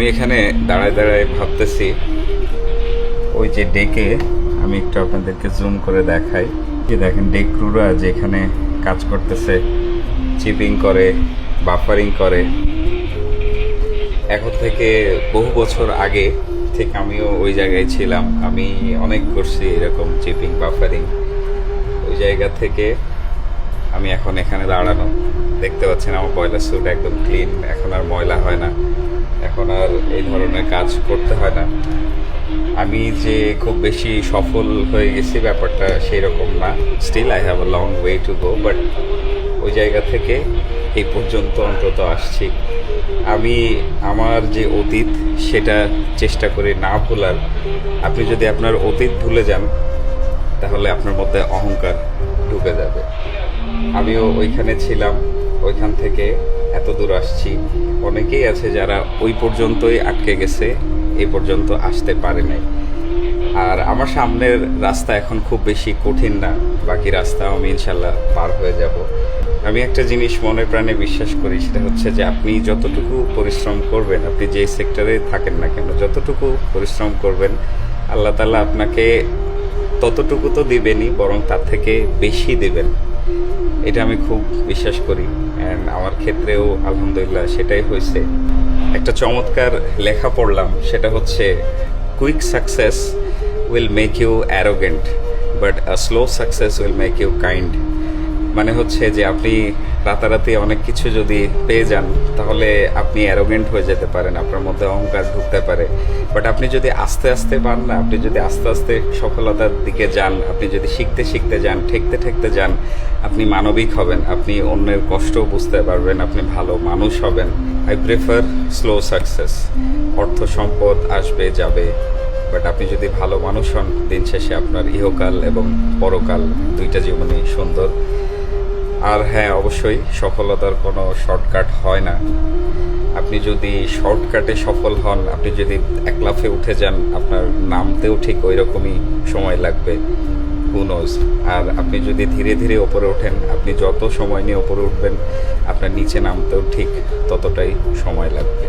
আমি এখানে দাঁড়ায় দাঁড়ায় ভাবতেছি, ওই যে ডেকে আমি একটু আপনাদেরকে জুম করে দেখাই, যে দেখেন ডেক ক্রুরা যে এখানে কাজ করতেছে, চিপিং করে, বাফারিং করে। এখন থেকে বহু বছর আগে থেকে আমিও ওই জায়গায় ছিলাম, আমি অনেক করছি এরকম চিপিং বাফারিং। ওই জায়গা থেকে আমি এখন এখানে দাঁড়ানো, দেখতে পাচ্ছেন আমার বয়লার স্যুট একদম ক্লিন, এখন আর ময়লা হয় না, এখন আর এই ধরনের কাজ করতে হয় না। আমি যে খুব বেশি সফল হয়ে গেছি ব্যাপারটা সেই রকম না, still I have a long way to go, but ওই জায়গা থেকে এই পর্যন্ত অন্তত আসছি। আমি আমার যে অতীত সেটা চেষ্টা করি না ভোলার। আপনি যদি আপনার অতীত ভুলে যান তাহলে আপনার মধ্যে অহংকার ঢুকে যাবে। আমিও ওইখানে ছিলাম, ওইখান থেকে এত দূর আসছি। অনেকেই আছে যারা ওই পর্যন্তই আটকে গেছে, এই পর্যন্ত আসতে পারে নাই। আর আমার সামনের রাস্তা এখন খুব বেশি কঠিন না, বাকি রাস্তা আমি ইনশাল্লাহ পার হয়ে যাব। আমি একটা জিনিস মনে প্রাণে বিশ্বাস করি, সেটা হচ্ছে যে আপনি যতটুকু পরিশ্রম করবেন, আপনি যে সেক্টরে থাকেন না কেন, যতটুকু পরিশ্রম করবেন আল্লাহ তাআলা আপনাকে ততটুকু তো দিবেনই, বরং তার থেকে বেশি দেবেন। এটা আমি খুব বিশ্বাস করি, অ্যান্ড আমার ক্ষেত্রেও আলহামদুলিল্লাহ সেটাই হয়েছে। একটা চমৎকার লেখা পড়লাম, সেটা হচ্ছে quick success will make you arrogant, but a slow success will make you kind. মানে হচ্ছে যে আপনি রাতারাতি অনেক কিছু যদি পেয়ে যান তাহলে আপনি অ্যারোগেন্ট হয়ে যেতে পারেন, আপনার মধ্যে অহংকার ঢুকতে পারে। বাট আপনি যদি আস্তে আস্তে পান না, আপনি যদি আস্তে আস্তে সফলতার দিকে যান, আপনি যদি শিখতে শিখতে যান, ঠেকতে ঠেকতে যান, আপনি মানবিক হবেন, আপনি অন্যের কষ্টও বুঝতে পারবেন, আপনি ভালো মানুষ হবেন। I prefer slow success. অর্থ সম্পদ আসবে যাবে, বাট আপনি যদি ভালো মানুষ হন, দিন শেষে আপনার ইহকাল এবং পরকাল দুইটা জীবনই সুন্দর। আর হ্যাঁ, অবশ্যই সফলতার কোনো শর্টকাট হয় না। আপনি যদি শর্টকাটে সফল হন, আপনি যদি এক লাফে উঠে যান, আপনার নামতেও ঠিক ওই রকমই সময় লাগবে, হু নোজ। আর আপনি যদি ধীরে ধীরে ওপরে ওঠেন, আপনি যত সময় নিয়ে ওপরে উঠবেন, আপনার নিচে নামতেও ঠিক ততটাই সময় লাগবে।